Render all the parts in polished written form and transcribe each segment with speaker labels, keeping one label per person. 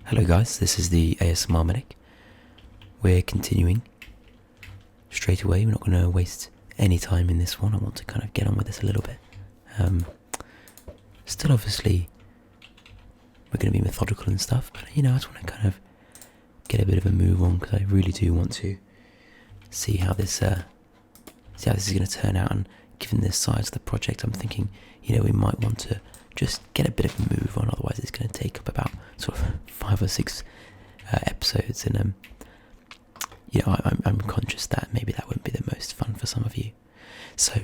Speaker 1: Hello guys, this is the ASMR Medic. We're continuing straight away. We're not going to waste any time in this one. I want to kind of get on with this a little bit. Still obviously we're going to be methodical and stuff, but I just want to kind of get a bit of a move on because I really do want to see how this is going to turn out. And given the size of the project, I'm thinking we might want to just get a bit of a move on, otherwise it's going to take up about sort of 5 or 6 episodes, and I'm conscious that maybe that wouldn't be the most fun for some of you. So,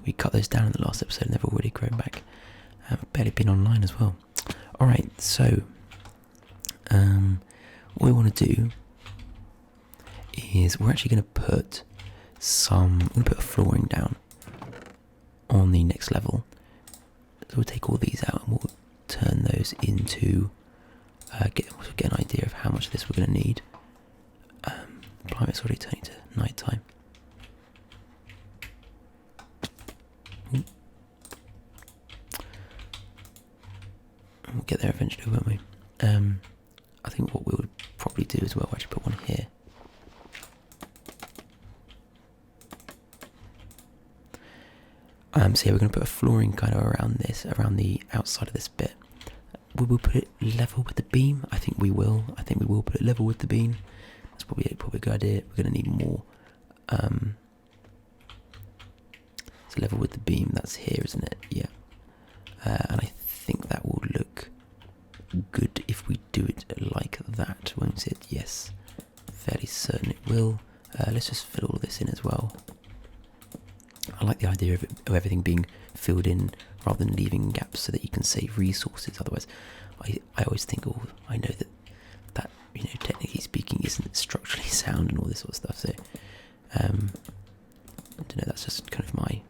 Speaker 1: we cut those down in the last episode and they've already grown back. Barely been online as well. Alright, so what we want to do is we're actually going to put a flooring down on the next level. So we'll take all these out and we'll turn those into get an idea of how much of this we're going to need. It's already turning to night time. We'll get there eventually, won't we? I think what we would probably do as well, we'll actually put one here. So yeah, we're going to put a flooring kind of around the outside of this bit. We will put it level with the beam. I think we will put it level with the beam. That's probably a good idea. We're going to need more. So level with the beam, that's here, isn't it? Yeah. And I think that will look good if we do it like that, won't it? Yes. Fairly certain it will. Let's just fill all this in as well. I like the idea of everything being filled in rather than leaving gaps so that you can save resources. Otherwise, I always think, I know that technically speaking isn't structurally sound and all this sort of stuff. So, I don't know, that's just kind of my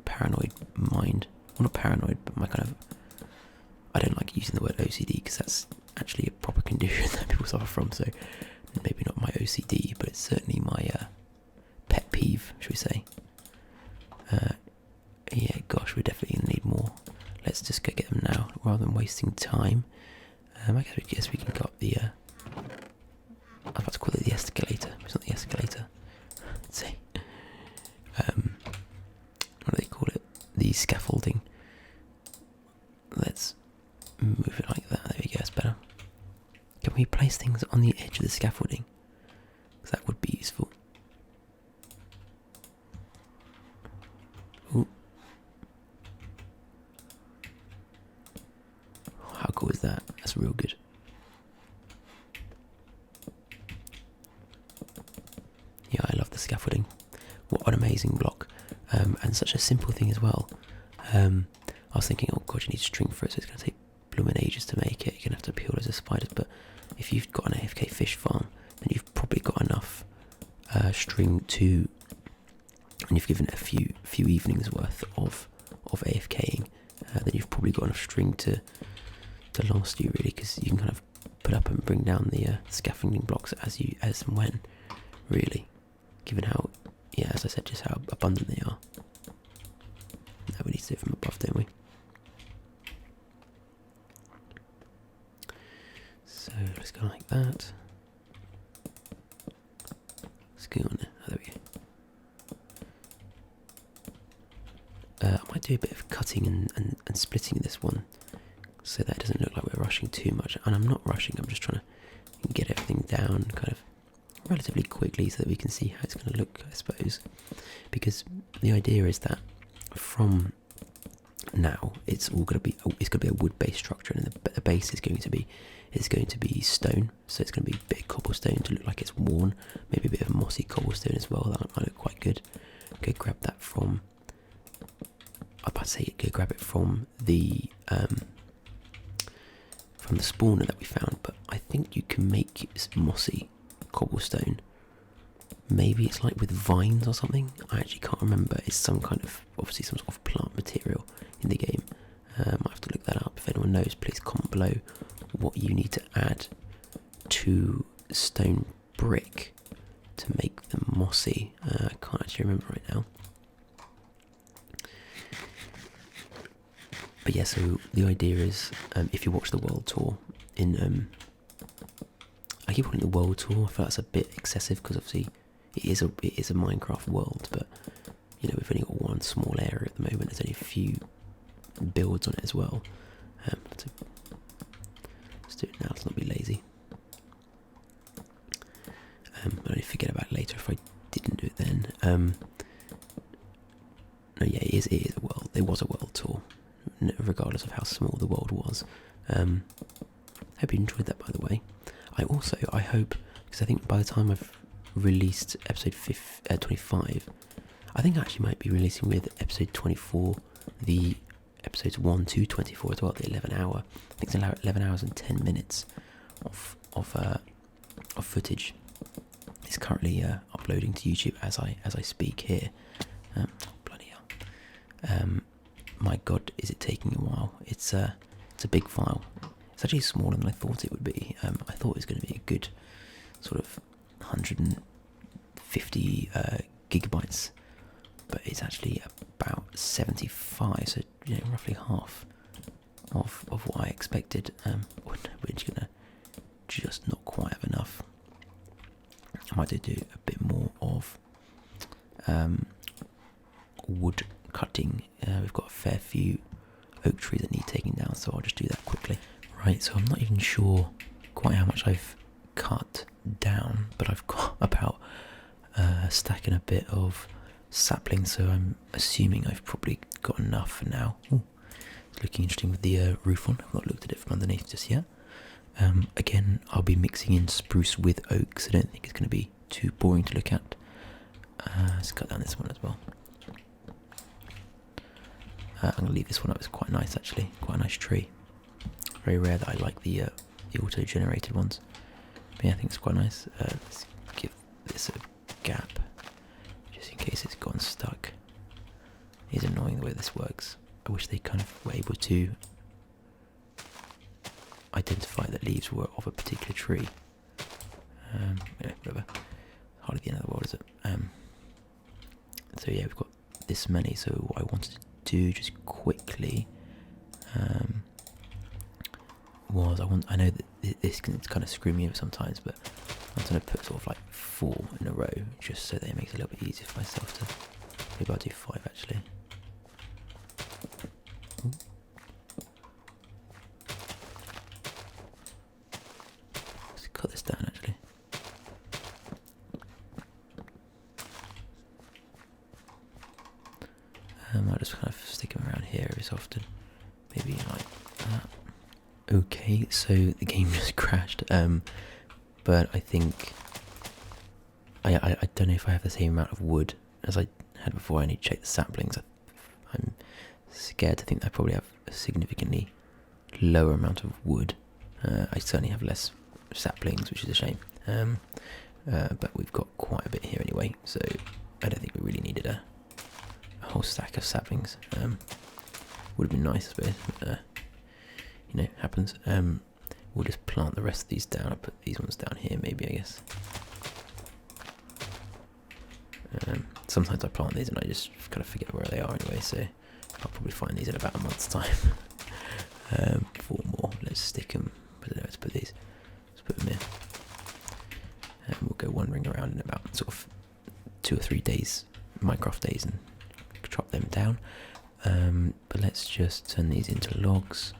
Speaker 1: paranoid mind. Well, not paranoid, but my kind of... I don't like using the word OCD because that's actually a proper condition that people suffer from. So, maybe not my OCD, but it's certainly my pet peeve, should we say. Yeah, gosh, we're definitely going to need more. Let's just go get them now, rather than wasting time. I guess we can go up the... I was about to call it the escalator. It's not the escalator. Let's see. What do they call it? The scaffolding. Let's move it like that. There we go, that's better. Can we place things on the edge of the scaffolding? Because that would be useful. Ooh. How cool is that? That's real good. Yeah, I love the scaffolding. What an amazing block. And such a simple thing as well. I was thinking, oh god, you need string for it, so it's going to take blooming ages to make it. You're going to have to peel loads of spiders, but if you've got an AFK fish farm, then you've probably got enough string to... and you've given it a few evenings worth of AFKing, then you've probably got enough string to last you, really, because you can kind of put up and bring down the scaffolding blocks as and when, really, given how, as I said, just how abundant they are. Now we need to do it from above, don't we? So let's go like that. Let's go on there. Oh, there we go. I might do a bit of cutting and splitting this one so that it doesn't look like we're rushing too much. And I'm not rushing, I'm just trying to get everything down kind of relatively quickly so that we can see how it's going to look, I suppose. Because the idea is that from now it's all going to be a wood-based structure, and the base is going to be stone. So it's going to be a bit of cobblestone to look like it's worn, maybe a bit of mossy cobblestone as well. That might look quite good. Go grab that from... I was about to say, go grab it from the spawner that we found, but I think you can make mossy cobblestone. Maybe it's like with vines or something. I actually can't remember. It's obviously some sort of plant material in the game. I have to look that up. If anyone knows, please comment below what you need to add to stone brick to make them mossy. I can't actually remember right now. But yeah, so the idea is, if you watch the world tour, I keep calling it the world tour. I feel that's a bit excessive because obviously it is a Minecraft world, but you know, we've only got one small area at the moment. There's only a few builds on it as well. So let's do it now. Let's not be lazy. I'll only forget about it later if I didn't do it then. No, yeah, it is a world. It was a world tour, regardless of how small the world was. Hope you enjoyed that, by the way. I hope, because I think by the time I've released episode 25, I think I actually might be releasing with episode 24, the episodes 1 to 24 as well, the 11 hour. I think it's 11 hours and 10 minutes of footage. It's currently uploading to YouTube as I speak here. Bloody hell! My God, is it taking a while? It's a big file. It's actually smaller than I thought it would be. I thought it was going to be a good sort of 150 gigabytes, but it's actually about 75, so you know, roughly half of what I expected. We're just not quite have enough. I might do a bit more of wood cutting. We've got a fair few oak trees that need taking down, so I'll just do that quickly. Right, so I'm not even sure quite how much I've cut down, but I've got about a stack and a bit of saplings, so I'm assuming I've probably got enough for now. Ooh, it's looking interesting with the roof on. I've not looked at it from underneath just yet. Again, I'll be mixing in spruce with oak, so I don't think it's going to be too boring to look at. Let's cut down this one as well. I'm going to leave this one up. It's quite nice, actually. Quite a nice tree. Very rare that I like the auto-generated ones. But yeah, I think it's quite nice. Let's give this a gap, just in case it's gotten stuck. It is annoying the way this works. I wish they kind of were able to identify that leaves were of a particular tree. Yeah, whatever. Hardly the end of the world, is it? So yeah, we've got this many. So what I wanted to do just quickly was I know that this can kind of screw me over sometimes, but I'm going to put sort of like 4 in a row just so that it makes it a little bit easier for myself to. Maybe I'll do 5 actually. Ooh. Let's cut this down actually. I'll just kind of stick them around here every so often. Maybe like that. Okay, so the game just crashed. But I think I don't know if I have the same amount of wood as I had before. I need to check the saplings. I'm scared to think I probably have a significantly lower amount of wood. I certainly have less saplings, which is a shame. But we've got quite a bit here anyway, so I don't think we really needed a whole stack of saplings. Would have been nice, I suppose. But, you know, happens. We'll just plant the rest of these down. I'll put these ones down here, maybe, I guess. Sometimes I plant these and I just kind of forget where they are anyway, so I'll probably find these in about a month's time. 4 more. Let's stick them. I don't know where to put these. Let's put them here. And we'll go wandering around in about sort of 2 or 3 days, Minecraft days, and chop them down. But let's just turn these into logs.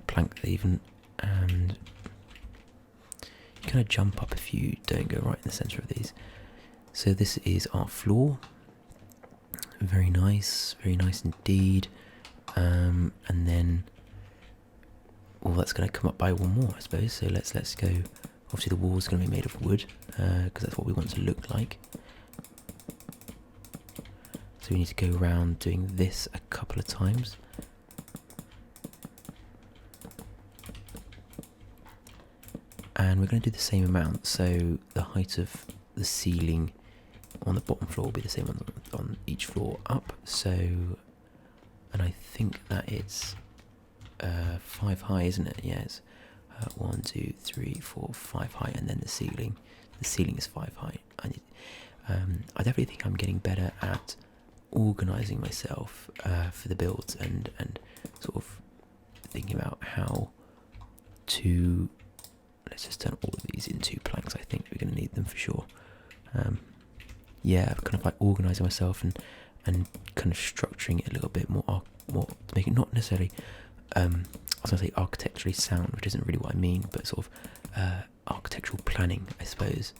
Speaker 1: Plank even, and you kind of jump up if you don't go right in the centre of these. So this is our floor. Very nice indeed. And then, well, that's going to come up by 1 more, I suppose. So let's go. Obviously, the wall's going to be made of wood because that's what we want to look like. So we need to go around doing this a couple of times. And we're going to do the same amount, so the height of the ceiling on the bottom floor will be the same on each floor up. So, and I think that it's 5 high, isn't it? Yeah, it's 1, 2, 3, 4, 5 high, and then the ceiling is 5 high. I definitely think I'm getting better at organising myself for the builds and sort of thinking about how 2. Let's just turn all of these into planks. I think we're going to need them for sure. Yeah, kind of like organising myself and kind of structuring it a little bit more to make it not necessarily I was going to say architecturally sound, which isn't really what I mean, but sort of architectural planning, I suppose,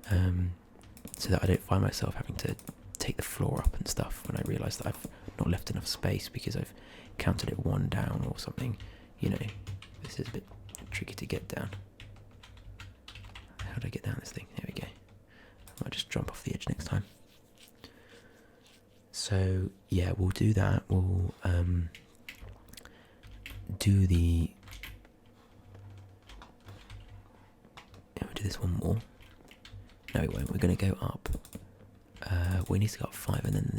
Speaker 1: so that I don't find myself having to take the floor up and stuff when I realise that I've not left enough space because I've counted it 1 down or something. You know, this is a bit tricky to get down. How do I get down this thing? There we go. I might just jump off the edge next time. So yeah, we'll do that. We'll do the. Yeah, we'll do this one more. No, we won't. We're going to go up. We need to go up 5, and then the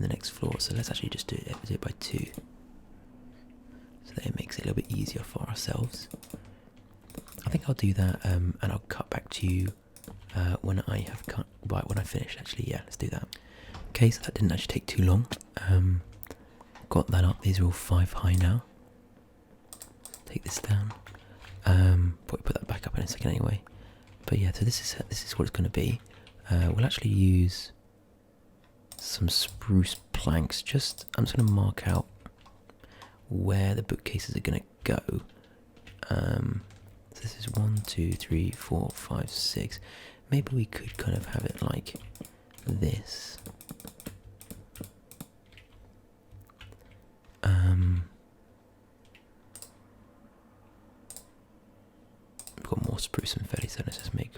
Speaker 1: next floor. So let's actually just do it by 2. So that it makes it a little bit easier for ourselves. I think I'll do that, and I'll cut back to you when I have when I finish. Actually, yeah, let's do that. Okay, so that didn't actually take too long. Got that up. These are all 5 high now. Take this down. Probably put that back up in a second anyway. But yeah, so this is what it's going to be. We'll actually use some spruce planks. I'm just going to mark out where the bookcases are going to go. So this is 1, 2, 3, 4, 5, 6. Maybe we could kind of have it like this. We've got more spruce and fairly, so let's just make.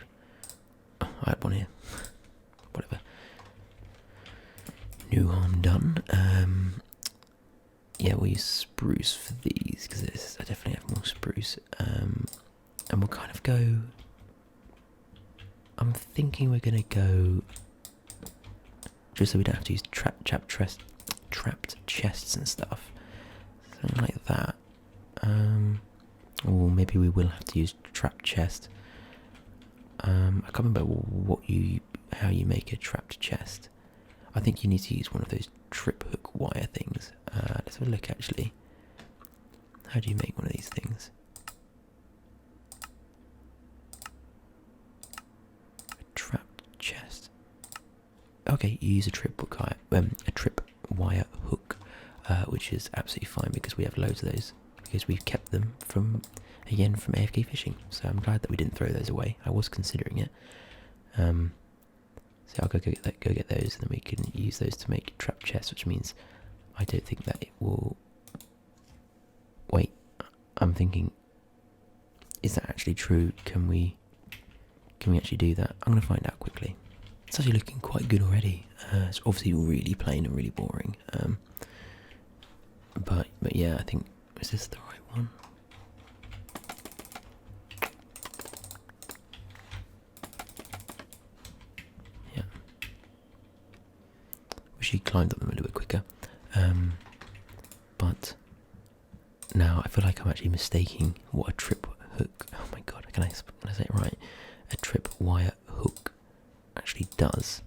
Speaker 1: Oh, I had one here. Whatever. New harm done. Yeah, we'll use spruce for these because I definitely have more spruce. And we'll kind of go. I'm thinking we're gonna go just so we don't have to use trapped chests and stuff. Something like that. Or maybe we will have to use trapped chest. I can't remember how you make a trapped chest. I think you need to use one of those trip hook wire things. Let's have a look actually. How do you make one of these things? A trapped chest. Okay, you use a trip wire hook, which is absolutely fine because we have loads of those. Because we've kept them from AFK fishing, so I'm glad that we didn't throw those away. I was considering it. So I'll go get those, and then we can use those to make trap chests, which means I don't think that it will. Wait, I'm thinking, is that actually true? Can we actually do that? I'm gonna find out quickly. It's actually looking quite good already. It's obviously really plain and really boring. But yeah, I think. Is this the right one? Yeah. Wish he climbed up them a little bit quicker. But now I feel like I'm actually mistaking what a trip hook. Oh my god! Can I say it right? A trip wire hook actually does.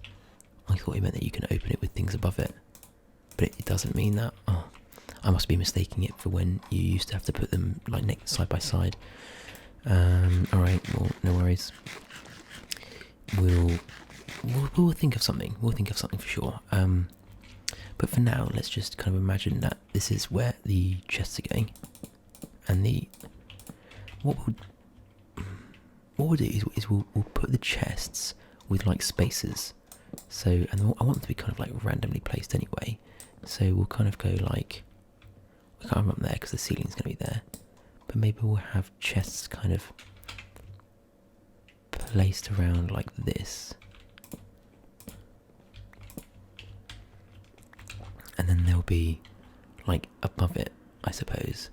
Speaker 1: I thought it meant that you can open it with things above it, but it doesn't mean that. Oh. I must be mistaking it for when you used to have to put them like side by side. Alright, well, no worries. We'll think of something. We'll think of something for sure. But for now, let's just kind of imagine that this is where the chests are going. And what we'll do is we'll put the chests with like spaces. So, and I want them to be kind of like randomly placed anyway. So we'll kind of go like. We can't have them up there because the ceiling's going to be there. But maybe we'll have chests kind of placed around like this. And then there'll be, like above it, I suppose,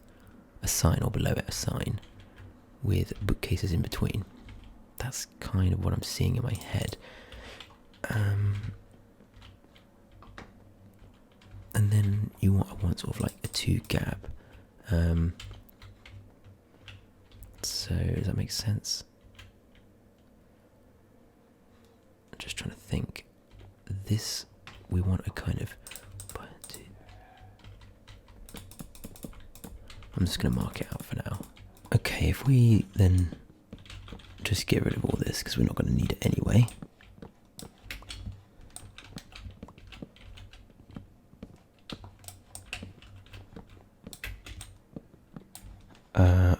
Speaker 1: a sign, or below it a sign, with bookcases in between. That's kind of what I'm seeing in my head. And then I want sort of like a 2 gap. So does that make sense? I'm just trying to think. This we want a kind of I'm just going to mark it out for now. Okay, if we then just get rid of all this, because we're not going to need it anyway.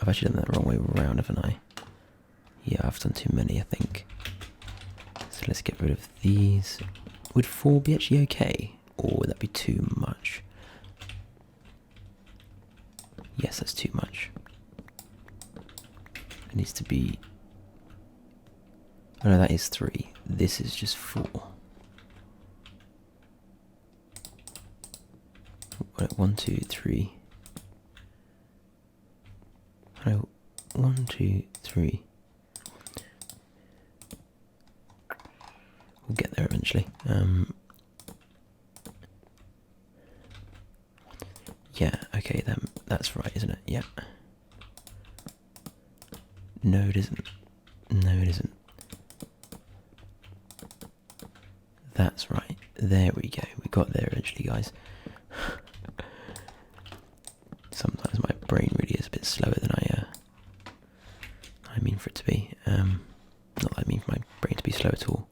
Speaker 1: I've actually done that the wrong way around, haven't I? Yeah, I've done too many, I think. So let's get rid of these. Would 4 be actually okay? Or would that be too much? Yes, that's too much. It needs to be... Oh no, that is 3. This is just 4. 1, 2, 3. No, 1, 2, 3. We'll get there eventually. Yeah, okay, that's right, isn't it? Yeah. No, it isn't. No, it isn't. That's right. There we go. We got there eventually, guys. Sometimes my brain really is a bit slower than I mean for it to be. Not that I mean for my brain to be slow at all.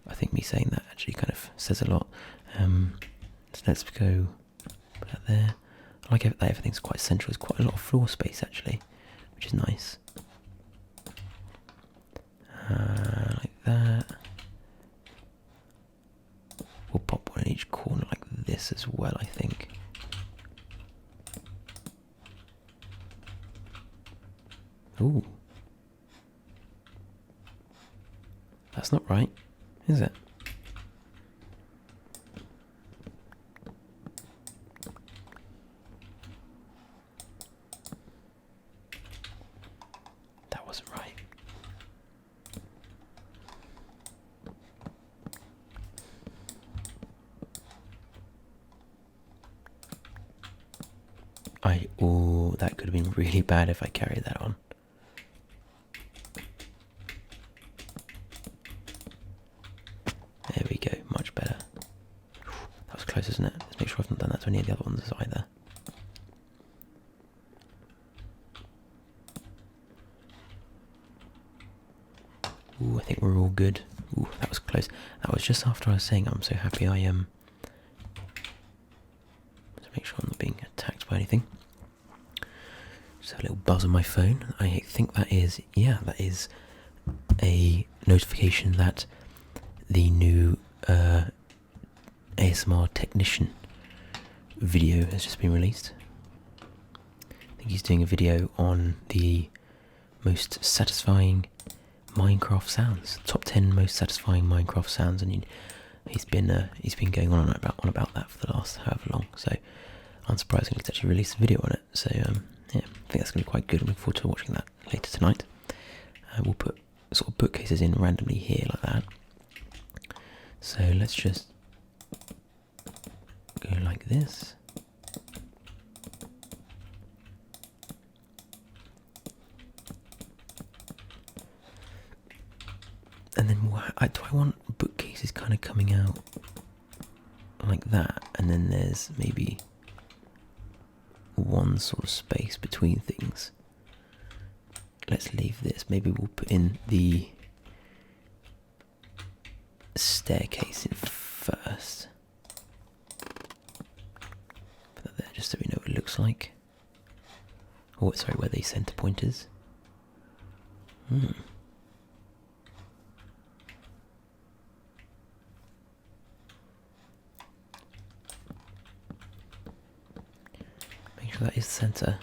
Speaker 1: I think me saying that actually kind of says a lot. So let's go put that there. I like that everything's quite central. There's quite a lot of floor space actually, which is nice. Like that. We'll pop one in each corner like this as well, I think. Ooh. That's not right, is it? That wasn't right. Oh, that could have been really bad if I carried that on. There we go, much better. That was close, isn't it? Let's make sure I've not done that to any of the other ones either. Ooh, I think we're all good. Ooh, that was close. That was just after I was saying I'm so happy I to make sure I'm not being attacked by anything. Just a little buzz on my phone. I think that is, yeah, that is a notification that the new ASMR technician video has just been released. I think he's doing a video on the most satisfying Minecraft sounds, top 10 most satisfying Minecraft sounds, and he's been going on about that for the last however long. So unsurprisingly, he's actually released a video on it. So yeah, I think that's going to be quite good. I'm looking forward to watching that later tonight. We'll put sort of bookcases in randomly here like that. So let's just go like this. And then do I want bookcases kind of coming out like that, and then there's maybe one sort of space between things. Let's leave this. Maybe we'll put in the staircase in first. Put that there just so we know what it looks like. Oh, sorry, where the centre point is. Make sure that is the centre.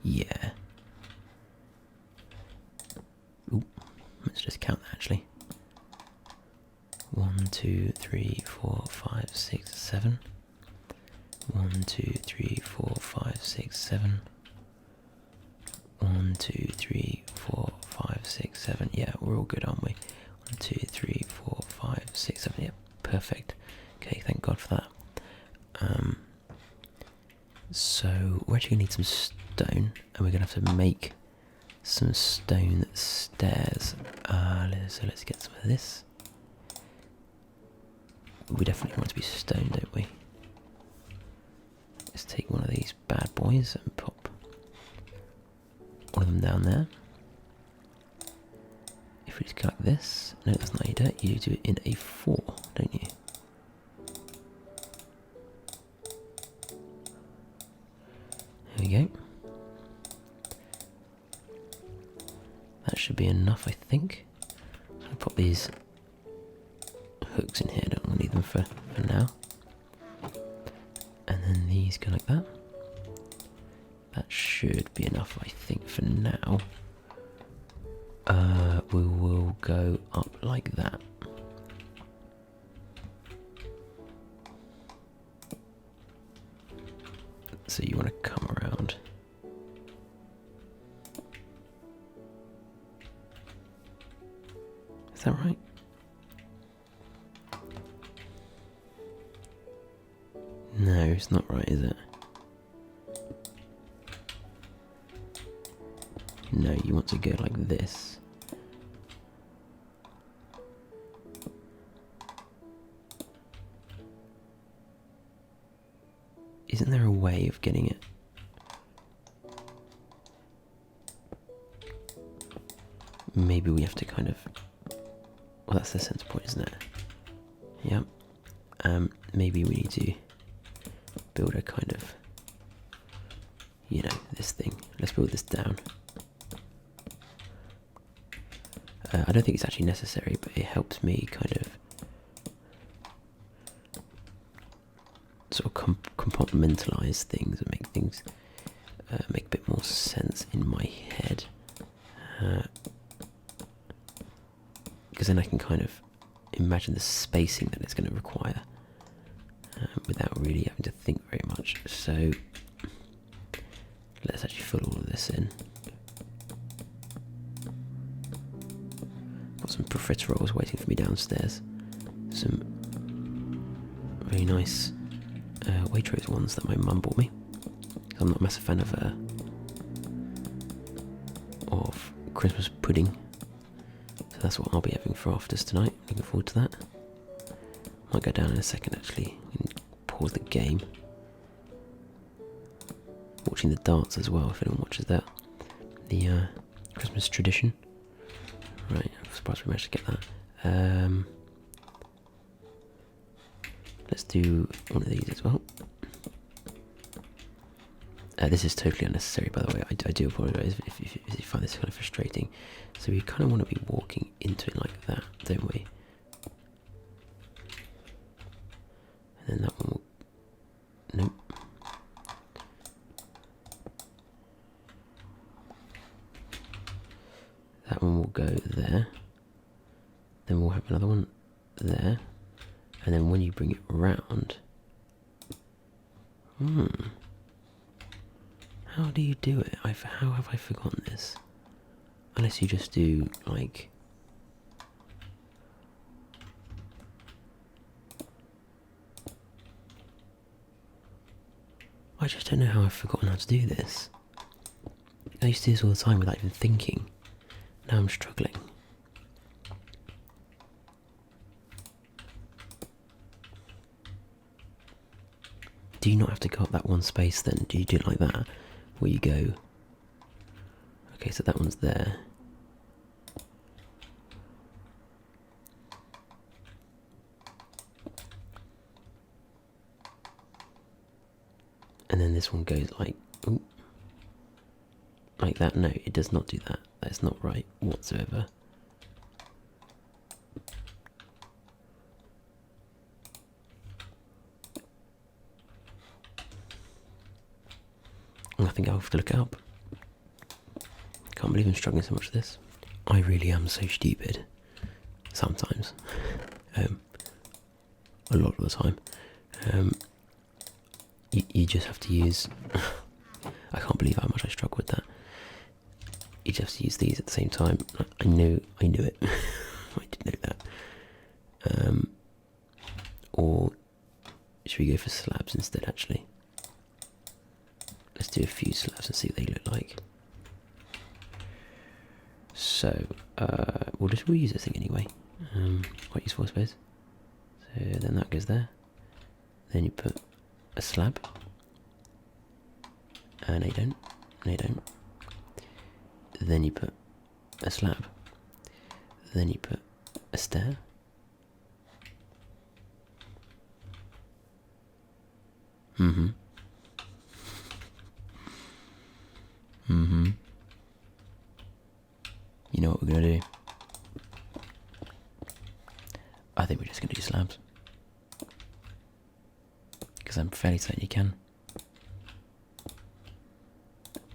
Speaker 1: Yeah. Ooh, let's just count that actually. 1, 2, 3, 4, 5, 6, 7. 1, 2, 3, 4, 5, 6, 7. 1, 2, 3, 4, 5, 6, 7. Yeah, we're all good, aren't we? 1, 2, 3, 4, 5, 6, 7. Yeah, perfect. Okay, thank God for that. So we're actually gonna need some stone, and we're gonna have to make some stone stairs. So let's get some of this. We definitely want it to be stone, don't we? Let's take one of these bad boys and pop one of them down there. If we just go like this, no, that's not how you do it. You do it in a 4, don't you? There we go. That should be enough, I think. I'm gonna pop these hooks in here. Don't need them for now. And then these go like that. That should be enough, I think, for now. We will go up like that. So you want to come around. Is that right? No, it's not right, is it? No, you want to go like this. Isn't there a way of getting it? Maybe we have to kind of... Well, that's the center point, isn't it? Yep. Maybe we need to build a kind of... You know, this thing. Let's build this down. I don't think it's actually necessary, but it helps me kind of sort of compartmentalize things and make things make a bit more sense in my head. Because then I can kind of imagine the spacing that it's going to require without really having to think very much. So let's actually fill all of this in. Got some profiteroles waiting for me downstairs. Some very nice Waitrose ones that my mum bought me. I'm not a massive fan of Christmas pudding, so that's what I'll be having for afters tonight. Looking forward to that. Might go down in a second actually and pause the game. Watching the darts as well, if anyone watches that. The Christmas tradition. Right, I'm surprised we managed to get that. Let's do one of these as well. This is totally unnecessary, by the way. I do apologise if you find this kind of frustrating. So we kind of want to be walking into it like that, don't we? And then that one will... Nope. That one will go there. Then we'll have another one there. And then when you bring it round... How do you do it? How have I forgotten this? Unless you just do, like... I just don't know how I've forgotten how to do this. I used to do this all the time without even thinking. Now I'm struggling. Do you not have to go up that one space then? Do you do it like that? Where you go... Okay, so that one's there. And then this one goes like... Ooh, like that? No, it does not do that. That's not right whatsoever. I think I'll have to look it up. Can't believe I'm struggling so much with this. I really am so stupid. Sometimes. A lot of the time. You just have to use... I can't believe how much I struggle with that. You just have to use these at the same time. I knew it. I did know that. Or should we go for slabs instead, actually? Let's do a few slabs and see what they look like. So, we'll use this thing anyway. Quite useful, I suppose. So then that goes there. Then you put a slab. No, you don't. No, you don't. Then you put a slab. Then you put a stair. Mm-hmm. Mm-hmm. You know what we're gonna do? I think we're just gonna do slabs. Because I'm fairly certain you can.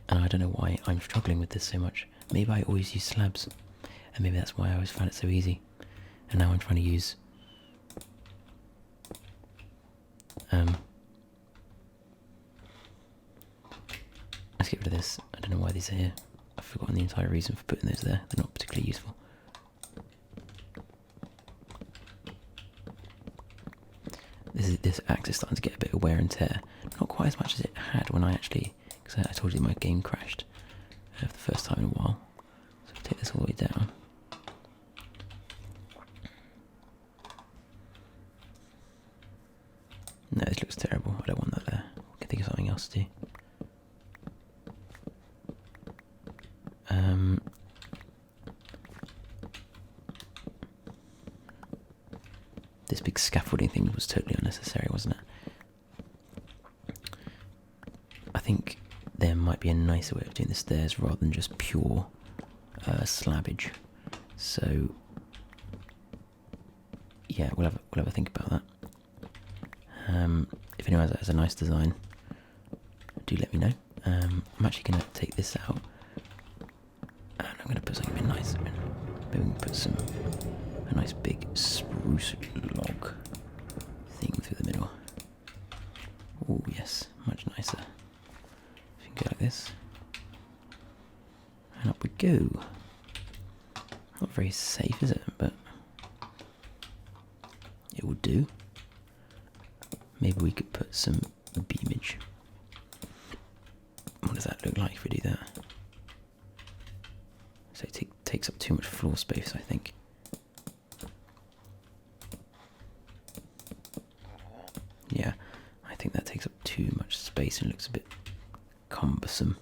Speaker 1: And I don't know why I'm struggling with this so much. Maybe I always use slabs. And maybe that's why I always found it so easy. And now I'm trying to use... let's get rid of this. I don't know why these are here. I've forgotten the entire reason for putting those there. They're not particularly useful. This axe is starting to get a bit of wear and tear. Not quite as much as it had when I actually... Because I told you my game crashed for the first time in a while. So I'll take this all the way down. No, this looks terrible. I don't want that there. I can think of something else to do. This big scaffolding thing was totally unnecessary, wasn't it? I think there might be a nicer way of doing the stairs rather than just pure slabbage. So yeah, we'll have a think about that. If anyone has a nice design, do let me know. I'm actually going to take this out and I'm going to put something a bit nice. Maybe we can put a nice big spruce log thing through the middle. Oh yes, much nicer. If you can go like this. And up we go. Not very safe, is it? But it will do. Maybe we could put some beamage. What does that look like if we do that? So it takes up too much floor space, I think. Yeah, I think that takes up too much space and looks a bit cumbersome.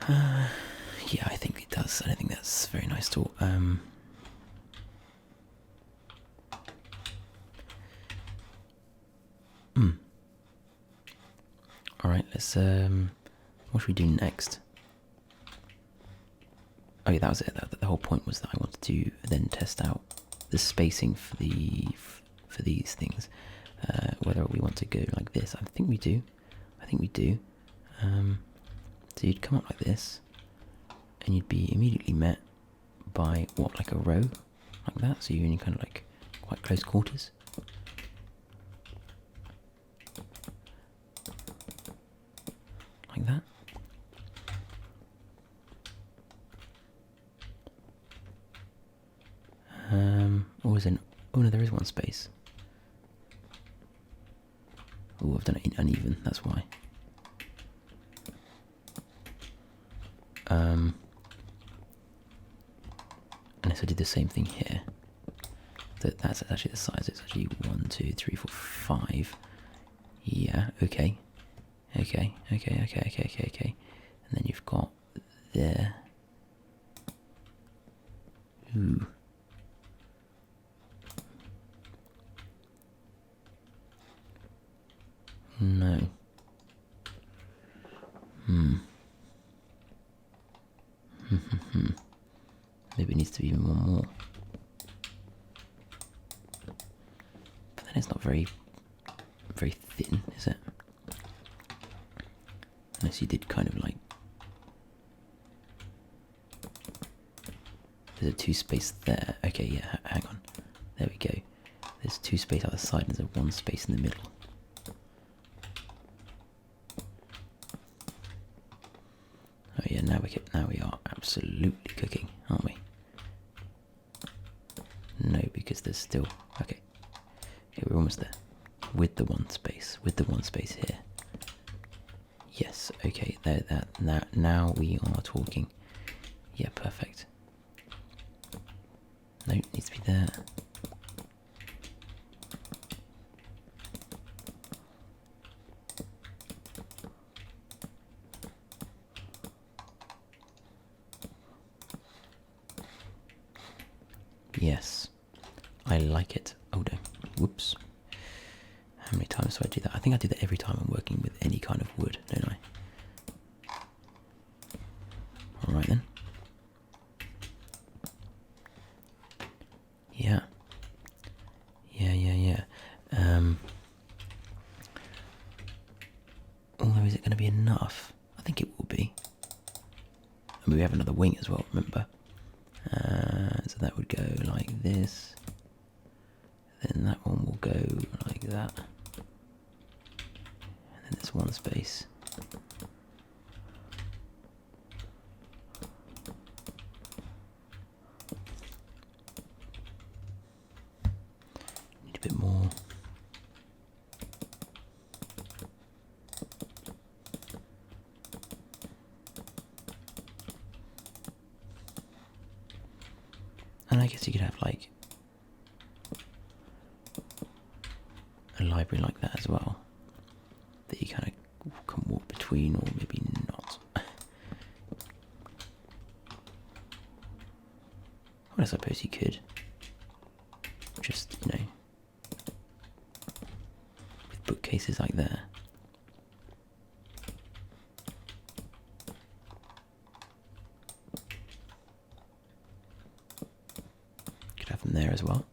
Speaker 1: Yeah, I think it does. I don't think that's very nice at all. Alright, let's what should we do next? Oh yeah, that was it. The whole point was that I wanted to then test out the spacing for these things. Whether we want to go like this. I think we do. So you'd come up like this, and you'd be immediately met by what, like a row, like that. So you're in kind of like quite close quarters. Like that. Oh no, there is one space. Oh, I've done it uneven, that's why. Unless I did the same thing here. That's actually the size. It's actually 1, 2, 3, 4, 5. Yeah, okay. Okay. And then you've got there. Ooh. No. Maybe it needs to be even one more. But then it's not very thin, is it? Unless you did kind of like... There's a 2 space there. Okay, yeah, hang on. There we go. There's 2 space either side and there's 1 space in the middle. Oh yeah, now we are absolutely cooking, aren't we? No, because there's still... Okay, we're almost there. With the 1 space here. Yes, okay, now we are talking. Yeah, perfect. No, it needs to be there. Yes, I like it. Oh no, whoops. How many times do I do that? I think I do that every time I'm working with any kind of wood, don't I? Alright then. Yeah. Yeah. Although, is it going to be enough? I think it will be. And we have another wing as well, remember? So that would go like this. Then that one will go like that. And then there's one space. Need a bit more. And I guess you could have like a library like that as well, that you kind of can walk between, or maybe not. Well, I suppose you could just, with bookcases like there. Could have them there as well.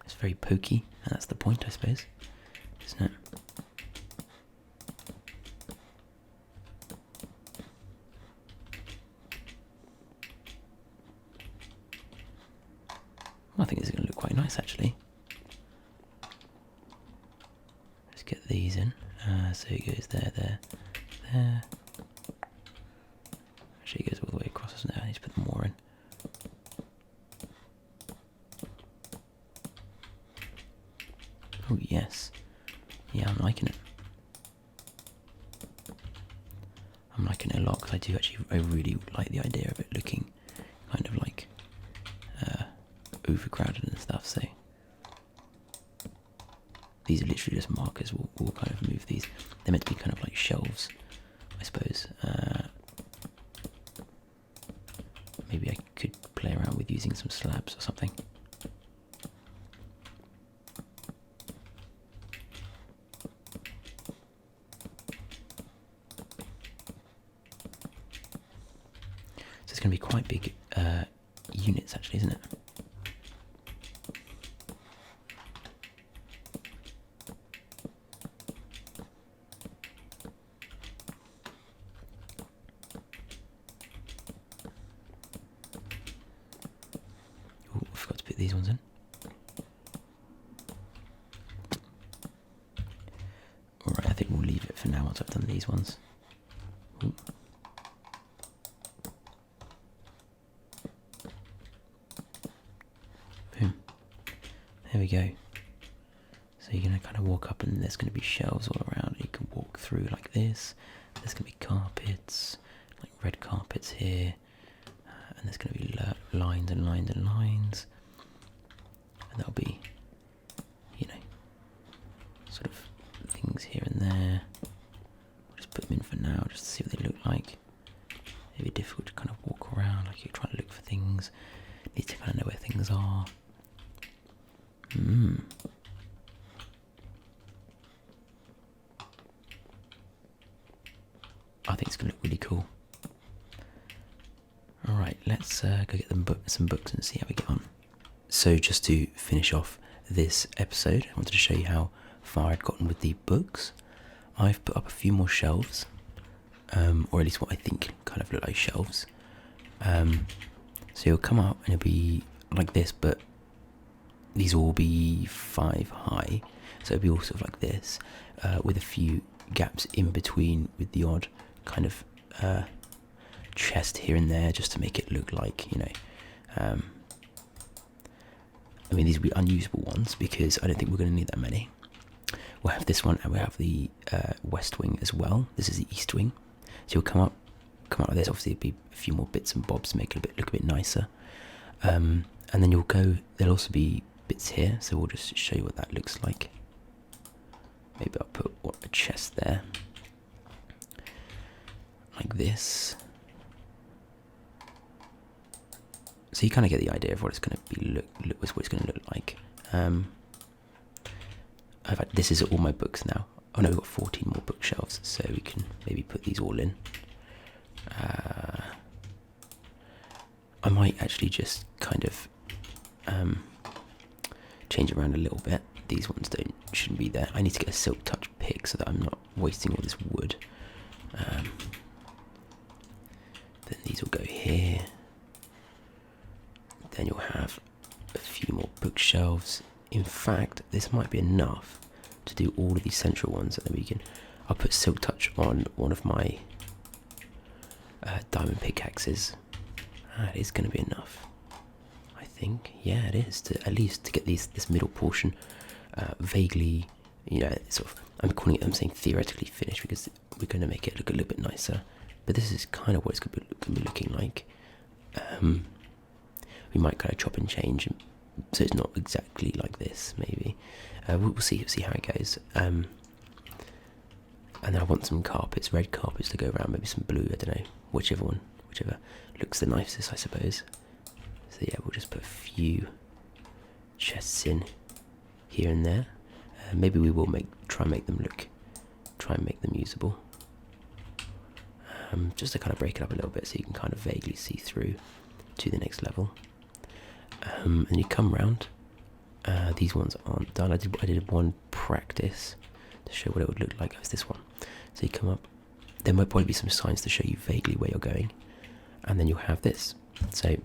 Speaker 1: It's very pokey, and that's the point, I suppose, isn't it? Well, I think this is going to look quite nice, actually. Let's get these in. So it goes there. Actually, it goes all the way across, doesn't it? I need to put more in. Oh, yes. Yeah, I'm liking it. I'm liking it a lot, because I really like the idea of it looking kind of like overcrowded and stuff, so these are literally just markers. We'll kind of move these. They're meant to be kind of like shelves, I suppose. Maybe I could play around with using some slabs or something. So it's going to be quite big units, actually, isn't it? Oh, I forgot to put these ones in. Alright, I think we'll leave it for now once I've done these ones. Ooh. Boom. There we go. So you're going to kind of walk up, and there's going to be shelves all around. You can walk through like this. There's going to be carpets, like red carpets here. And there's going to be lines and lines and lines. And there'll be, sort of things here and there. I'll just put them in for now, just to see what they look like. It'd be difficult to kind of walk around, like you're trying to look for things. Need to kind of know where things are. I think it's going to look really cool. Alright, let's go get some books and see how we get on. So just to finish off this episode, I wanted to show you how far I'd gotten with the books. I've put up a few more shelves, or at least what I think kind of look like shelves. So you'll come up and it'll be like this, but these will all be 5 high. So it'll be all sort of like this, with a few gaps in between, with the odd kind of chest here and there, just to make it look like, I mean, these will be unusable ones because I don't think we're going to need that many. We'll have this one, and we'll have the west wing as well. This is the east wing. So you'll come up like this. Obviously, it'll be a few more bits and bobs to make it look a bit nicer. And then you'll go. There'll also be bits here, so we'll just show you what that looks like. Maybe I'll put a chest there, like this. So you kind of get the idea of what it's going to be what it's going to look like. This is all my books now. Oh no, we've got 14 more bookshelves, so we can maybe put these all in. I might actually just kind of change it around a little bit. These ones shouldn't be there. I need to get a silk touch pick so that I'm not wasting all this wood. Then these will go here. Then you'll have a few more bookshelves. In fact, this might be enough to do all of these central ones, and then I'll put silk touch on one of my diamond pickaxes. That is going to be enough, I think. Yeah, it is, to at least to get this middle portion vaguely, sort of. I'm saying theoretically finished because we're going to make it look a little bit nicer. But this is kind of what it's going to be looking like. We might kind of chop and change, so it's not exactly like this. Maybe we'll see how it goes. And then I want some carpets, red carpets to go around. Maybe some blue. I don't know, whichever looks the nicest, I suppose. So yeah, we'll just put a few chests in here and there. Maybe we will try and make them usable. Just to kind of break it up a little bit so you can kind of vaguely see through to the next level. And you come round. These ones aren't done. I did one practice to show what it would look like. That's this one. So you come up. There might probably be some signs to show you vaguely where you're going. And then you'll have this. So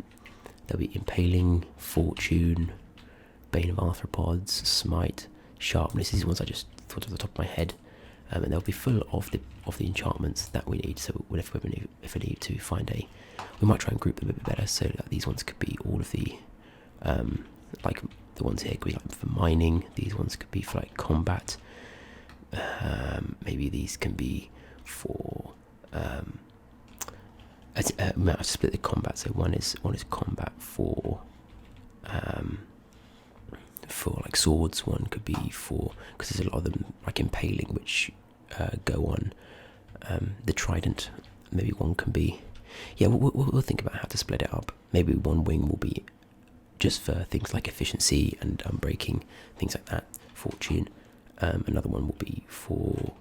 Speaker 1: there'll be Impaling, Fortune, Bane of Arthropods, Smite, Sharpness. These ones I just thought off the top of my head. And they'll be full of the enchantments that we need. So if we need to find we might try and group them a bit better. So that these ones could be all of the, like the ones here could be like for mining. These ones could be for like combat. Maybe these can be for. I've split the combat. So one is combat for like swords. One could be for, because there's a lot of them like Impaling which go on the trident. Maybe one can be, yeah, we'll think about how to split it up. Maybe one wing will be just for things like efficiency and breaking, things like that. Fortune. Another one will be for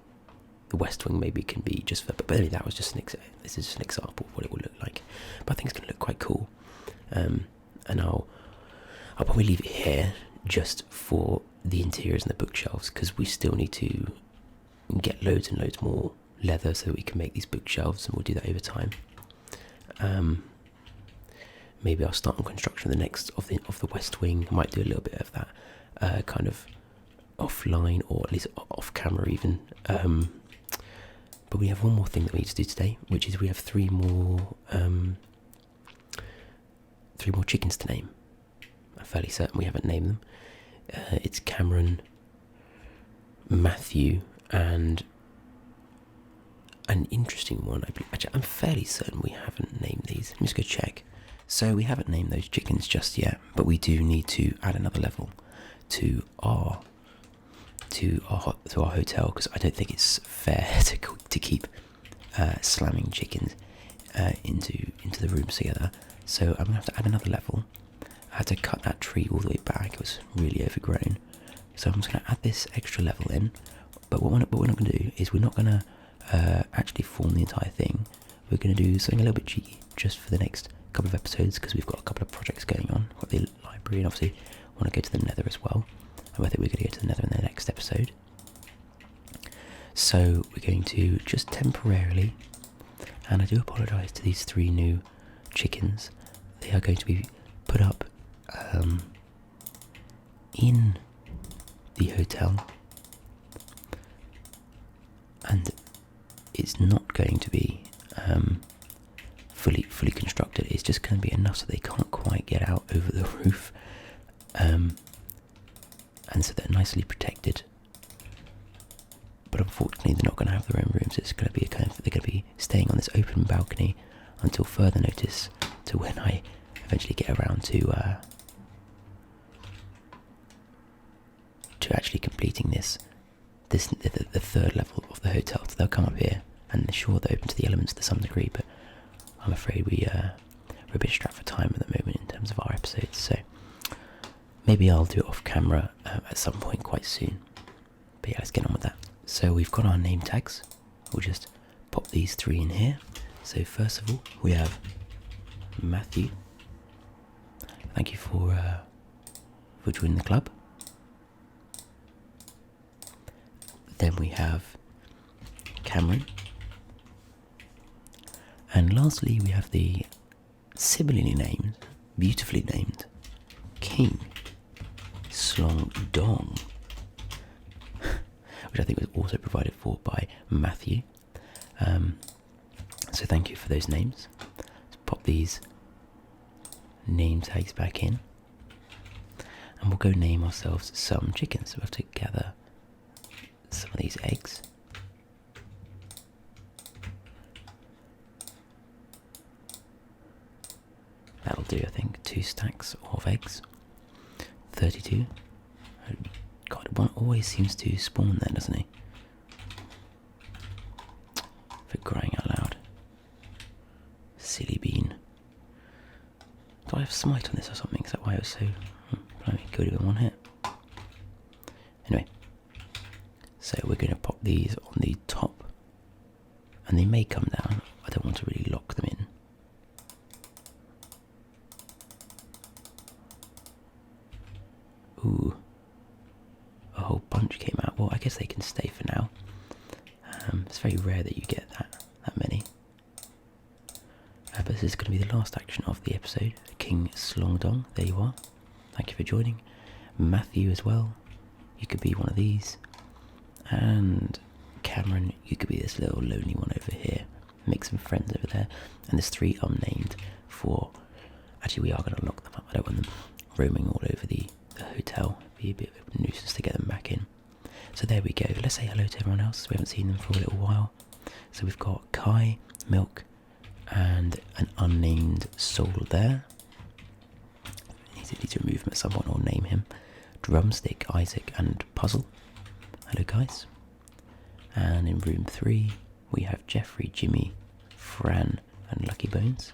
Speaker 1: the west wing. Maybe can be just for, but anyway, that was just this is just an example of what it will look like. But I think it's going to look quite cool. And I'll probably leave it here just for the interiors and the bookshelves, because we still need to get loads and loads more leather so that we can make these bookshelves, and we'll do that over time. Maybe I'll start on construction of the next of the west wing. I might do a little bit of that kind of offline, or at least off camera even. But we have one more thing that we need to do today, which is we have three more chickens to name. I'm fairly certain we haven't named them. It's Cameron, Matthew, and an interesting one. Actually, I'm fairly certain we haven't named these. Let me just go check. So we haven't named those chickens just yet, but we do need to add another level to our hotel, because I don't think it's fair to keep slamming chickens into the rooms together. So I'm gonna have to add another level. I had to cut that tree all the way back. It was really overgrown. So I'm just going to add this extra level in. But what we're not going to do is we're not going to actually form the entire thing. We're going to do something a little bit cheeky just for the next couple of episodes, because we've got a couple of projects going on. We've got the library, and obviously want to go to the nether as well. And I think we're going to go to the nether in the next episode. So we're going to just temporarily, and I do apologise to these three new chickens. They are going to be put up in the hotel, and it's not going to be fully constructed. It's just going to be enough so they can't quite get out over the roof, and so they're nicely protected. But unfortunately, they're not going to have their own rooms. It's going to be they're going to be staying on this open balcony until further notice, to when I eventually get around to actually completing the third level of the hotel. So they'll come up here, and sure, they're open to the elements to some degree, but I'm afraid we're we're a bit strapped for time at the moment in terms of our episodes, so maybe I'll do it off camera at some point quite soon. But yeah, let's get on with that. So we've got our name tags. We'll just pop these 3 in here. So first of all, we have Matthew. Thank you for joining the club. Then we have Cameron. And lastly, we have the similarly named, beautifully named, King Slong Dong, which I think was also provided for by Matthew. So thank you for those names. Let's pop these name tags back in, and we'll go name ourselves some chickens. So we'll have to gather some of these eggs. That'll do, I think. 2 stacks of eggs. 32. God, one always seems to spawn there, doesn't he? For crying out loud. Silly bean. Do I have smite on this or something? Is that why it was so... Blimey, good in one hit. Anyway. So we're going to pop these on the top. And they may come down. I don't want to really lock them in. Ooh. A whole bunch came out. Well, I guess they can stay for now. It's very rare that you get that many. But this is going to be the last action of the episode. King Slongdong, there you are. Thank you for joining. Matthew as well. You could be one of these. And Cameron, you could be this little lonely one over here. Make some friends over there. And there's 3 unnamed for... Actually, we are going to lock them up. I don't want them roaming all over the hotel. It'd be a bit of a nuisance to get them back in. So there we go. Let's say hello to everyone else. We haven't seen them for a little while. So we've got Kai, Milk, and an unnamed soul there. Need to remove him at some point or name him. Drumstick, Isaac, and Puzzle. Hello guys. And in room 3 we have Jeffrey, Jimmy, Fran, and Lucky Bones.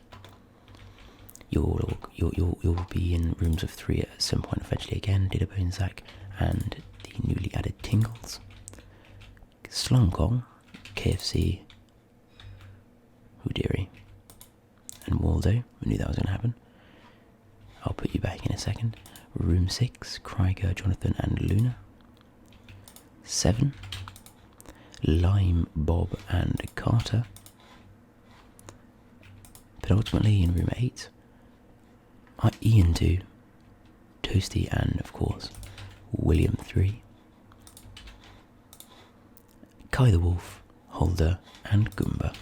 Speaker 1: You'll be in rooms of 3 at some point eventually again. Didabone, Zach, and the newly added Tingles. Slong Kong, KFC, Hoodiri, and Waldo. We knew that was going to happen. I'll put you back in a second. Room 6, Krieger, Jonathan, and Luna. 7, Lime, Bob, and Carter. Penultimately in room 8, Ian 2, Toasty, and of course William 3. Kai the Wolf, Holder, and Goomba.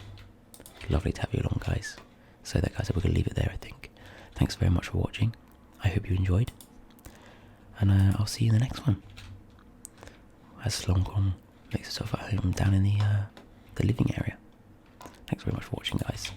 Speaker 1: Lovely to have you along, guys. So that, guys, we're going to leave it there, I think. Thanks very much for watching. I hope you enjoyed. And I'll see you in the next one. As Slongkong makes itself at home down in the living area. Thanks very much for watching, guys.